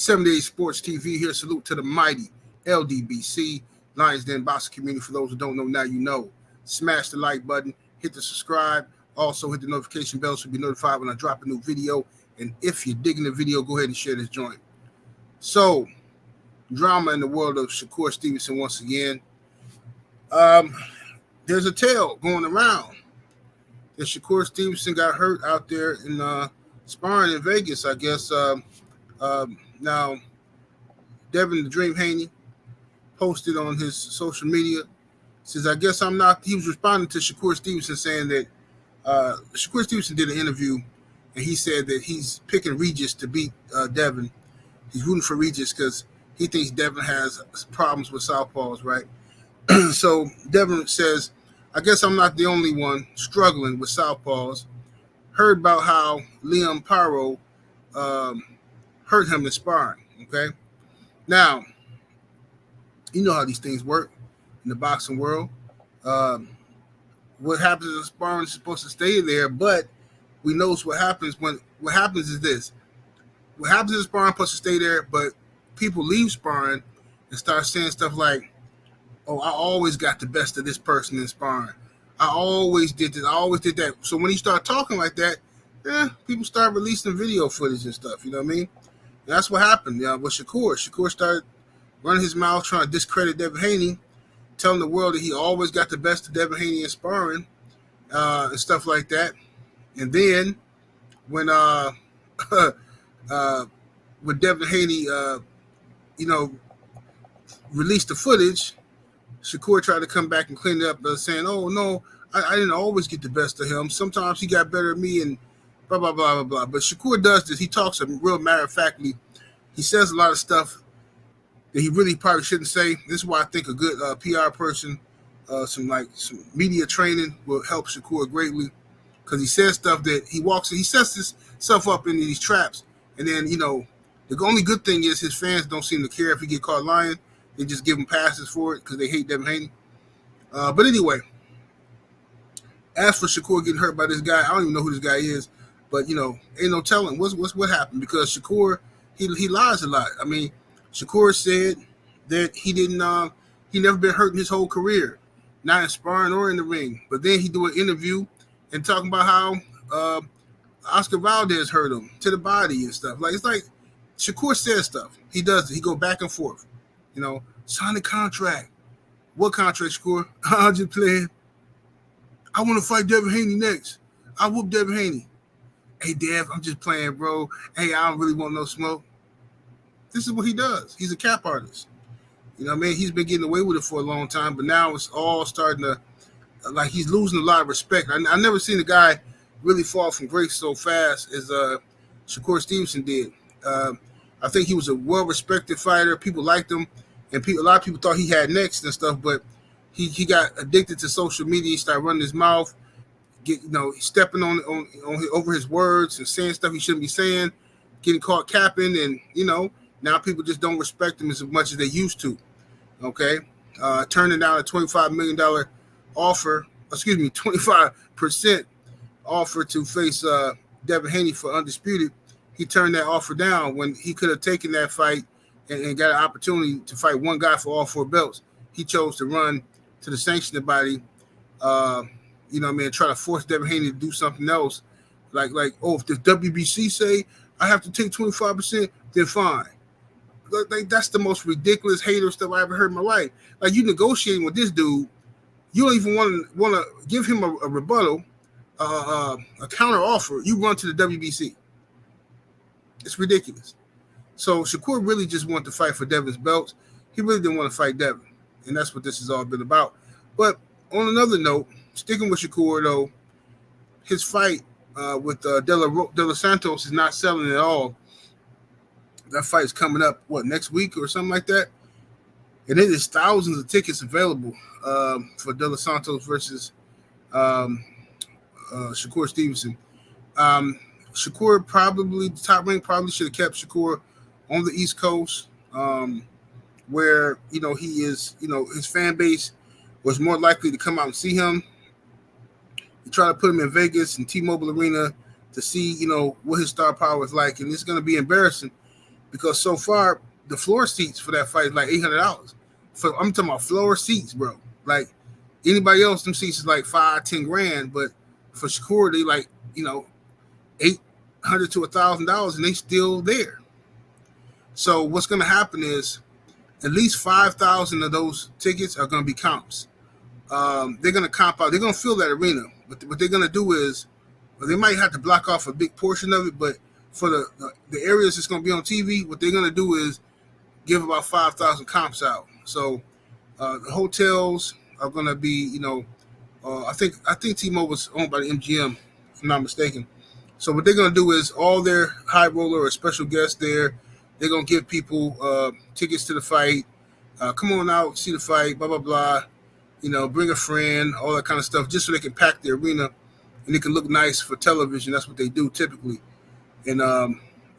78 Sports TV here. Salute to the mighty ldbc Lions Den boxing community. For those who don't know, now you know. Smash the like button, hit the subscribe, also hit the notification bell so you'll be notified when I drop a new video. And if you're digging the video, go ahead and share this joint. So, drama in the world of Shakur Stevenson once again. There's a tale going around that Shakur Stevenson got hurt out there in sparring in Vegas, I guess. Now, Devin the Dream Haney posted on his social media, says, I guess I'm not, he was responding to Shakur Stevenson saying that Shakur Stevenson did an interview and he said that he's picking Regis to beat Devin. He's rooting for Regis because he thinks Devin has problems with southpaws, right? So Devin says, I guess I'm not the only one struggling with southpaws. Heard about how Liam Pyro hurt him in sparring, okay? Now, you know how these things work in the boxing world. What happens in sparring is supposed to stay there, but we know what happens when, what happens is this. What happens in sparring is supposed to stay there, but people leave sparring and start saying stuff like, oh, I always got the best of this person in sparring. I always did this. I always did that. So when you start talking like that, people start releasing video footage and stuff. You know what I mean? And that's what happened with Shakur. Shakur started running his mouth trying to discredit Devin Haney, telling the world that he always got the best of Devin Haney in sparring and stuff like that. And then when with Devin Haney, released the footage, Shakur tried to come back and clean it up, saying, "Oh no, I didn't always get the best of him. Sometimes he got better than me," and blah blah blah blah blah. But Shakur does this. He talks a real matter of factly. He says a lot of stuff that he really probably shouldn't say. This is why I think a good PR person, some media training will help Shakur greatly, because he says stuff that he sets himself up in these traps, and then the only good thing is his fans don't seem to care if he get caught lying. They just give him passes for it because they hate Devin Haney. But anyway, as for Shakur getting hurt by this guy, I don't even know who this guy is, but ain't no telling what happened, because Shakur he lies a lot. I mean, Shakur said that he never been hurt in his whole career, not in sparring or in the ring. But then he do an interview and talking about how Oscar Valdez hurt him to the body and stuff. It's like Shakur says stuff. He does it. He go back and forth. Sign the contract. What contract, Shakur? I'm just playing. I want to fight Devin Haney next. I whoop Devin Haney. Hey, Dev, I'm just playing, bro. Hey, I don't really want no smoke. This is what he does. He's a cap artist. You know what I mean? He's been getting away with it for a long time, but now it's all starting to, he's losing a lot of respect. I never seen a guy really fall from grace so fast as Shakur Stevenson did. I think he was a well-respected fighter. People liked him, and a lot of people thought he had next and stuff, but he got addicted to social media. He started running his mouth, stepping on over his words and saying stuff he shouldn't be saying, getting caught capping, and now people just don't respect him as much as they used to. Okay, turning down a $25 million offer, 25% offer to face Devin Haney for Undisputed. He turned that offer down when he could have taken that fight and got an opportunity to fight one guy for all 4 belts. He chose to run to the sanctioning body, try to force Devin Haney to do something else. Like, if the WBC say I have to take 25%, then fine. That's the most ridiculous hater stuff I ever heard in my life. Like, you negotiating with this dude, you don't even want to give him a rebuttal, a counter offer. You run to the WBC. It's ridiculous. So Shakur really just wanted to fight for Devin's belts. He really didn't want to fight Devin, and that's what this has all been about. But on another note, sticking with Shakur, though, his fight with De Los Santos is not selling at all. That fight's coming up, next week or something like that? And it is thousands of tickets available for De Los Santos versus Shakur Stevenson. Shakur probably, the Top Rank probably should have kept Shakur on the East Coast, where, he is, his fan base was more likely to come out and see him. You try to put him in Vegas and T-Mobile Arena to see, what his star power is like. And it's going to be embarrassing because so far the floor seats for that fight is like $800. I'm talking about floor seats, bro. Like anybody else, them seats is like $5-10 grand, but for Shakur, they like $800 to $1,000, and they still there. So what's going to happen is at least 5,000 of those tickets are going to be comps. They're going to comp out. They're going to fill that arena. But what they're going to do is, well, they might have to block off a big portion of it, but for the areas that's going to be on TV, what they're going to do is give about 5,000 comps out. So the hotels are going to be, I think T-Mobile is owned by the MGM, if I'm not mistaken. So what they're going to do is all their high roller or special guests there, they're going to give people tickets to the fight. Come on out, see the fight, blah, blah, blah. Bring a friend, all that kind of stuff, just so they can pack the arena and it can look nice for television. That's what they do typically. And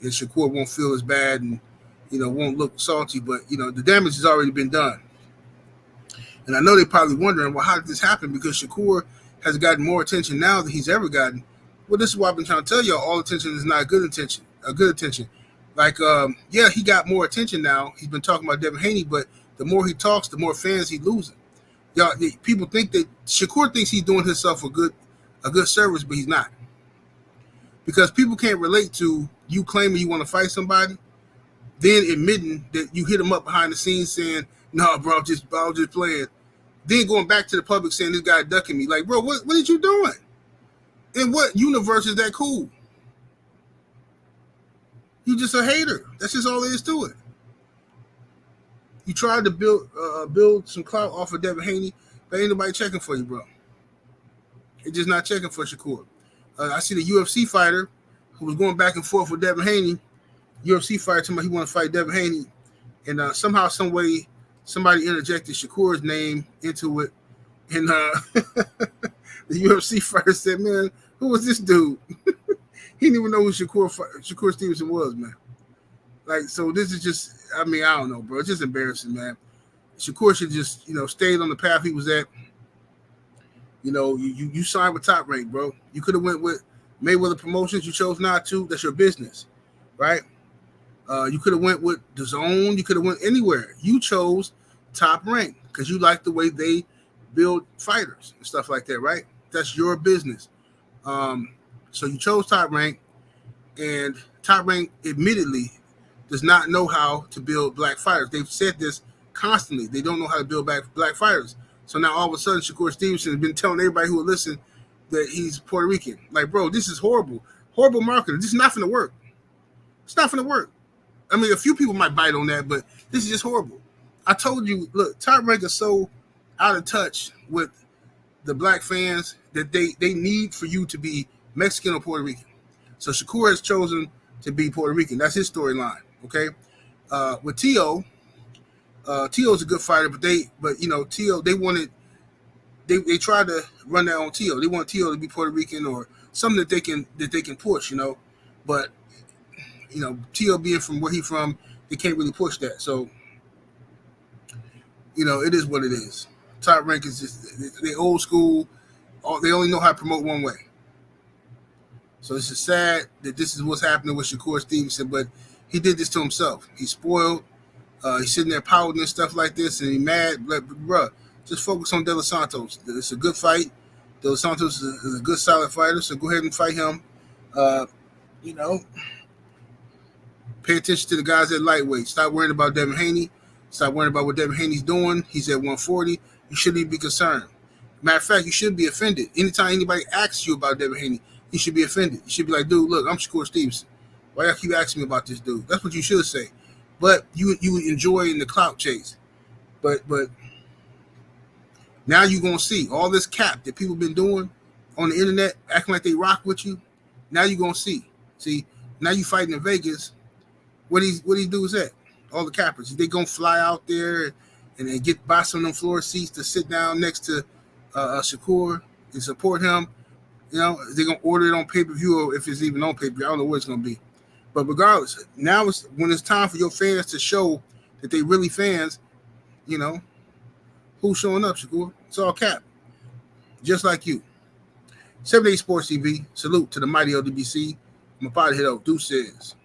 Shakur won't feel as bad and, won't look salty. But, the damage has already been done. And I know they're probably wondering, well, how did this happen? Because Shakur has gotten more attention now than he's ever gotten. Well, this is what I've been trying to tell y'all. All attention is not good attention. Like, he got more attention now. He's been talking about Devin Haney, but the more he talks, the more fans he's losing. Y'all, people think that Shakur thinks he's doing himself a good service, but he's not. Because people can't relate to you claiming you want to fight somebody, then admitting that you hit him up behind the scenes saying, "No, bro, I was just playing." Then going back to the public saying this guy ducking me. Like, bro, what are you doing? In what universe is that cool? You just a hater. That's just all there is to it. You tried to build some clout off of Devin Haney, but ain't nobody checking for you, bro. They're just not checking for Shakur. I see the UFC fighter who was going back and forth with Devin Haney. UFC fighter told me he want to fight Devin Haney, and somehow, some way, somebody interjected Shakur's name into it, and the UFC fighter said, "Man, who was this dude?" He didn't even know who Shakur Stevenson was, man. Like, so this is just, I don't know, bro. It's just embarrassing, man. Shakur should just, stayed on the path he was at. You signed with Top Rank, bro. You could have went with Mayweather Promotions. You chose not to. That's your business, right? You could have went with DAZN. You could have went anywhere. You chose Top Rank because you like the way they build fighters and stuff like that, right? That's your business. So you chose Top Rank, and Top Rank admittedly does not know how to build black fighters. They've said this constantly. They don't know how to build black fighters. So now all of a sudden, Shakur Stevenson has been telling everybody who will listen that he's Puerto Rican. Like, bro, this is horrible. Horrible marketing. This is not going to work. It's not going to work. A few people might bite on that, but this is just horrible. I told you, look, Top Rank is so out of touch with the black fans that they need for you to be Mexican or Puerto Rican. So Shakur has chosen to be Puerto Rican. That's his storyline. Okay, with Tio, Tio's a good fighter, but Tio, they tried to run that on Tio. They want Tio to be Puerto Rican or something that they can push, but Tio being from where he's from, they can't really push that. So it is what it is. Top Rank is just they old school. They only know how to promote one way. So it's just sad that this is what's happening with Shakur Stevenson, but he did this to himself. He's spoiled. He's sitting there pouting and stuff like this, and he's mad. But, bro, just focus on De Los Santos. It's a good fight. De Los Santos is a good, solid fighter, so go ahead and fight him. Pay attention to the guys at lightweight. Stop worrying about Devin Haney. Stop worrying about what Devin Haney's doing. He's at 140. You shouldn't even be concerned. Matter of fact, you should be offended. Anytime anybody asks you about Devin Haney, you should be offended. You should be like, dude, look, I'm Shakur Stevenson. Why y'all keep asking me about this dude? That's what you should say. But you enjoy in the clout chase. But now you're going to see all this cap that people been doing on the internet, acting like they rock with you. Now you're going to see. See, now you fighting in Vegas. What these dudes at? All the cappers. They going to fly out there and then buy some of them floor seats to sit down next to Shakur and support him. They're going to order it on pay-per-view, or if it's even on pay-per-view. I don't know what it's going to be. But regardless, now when it's time for your fans to show that they really fans, who's showing up, Shakur? It's all cap. Just like you. 78 Sports TV. Salute to the mighty LDBC. I'm about to hit up. Deuces.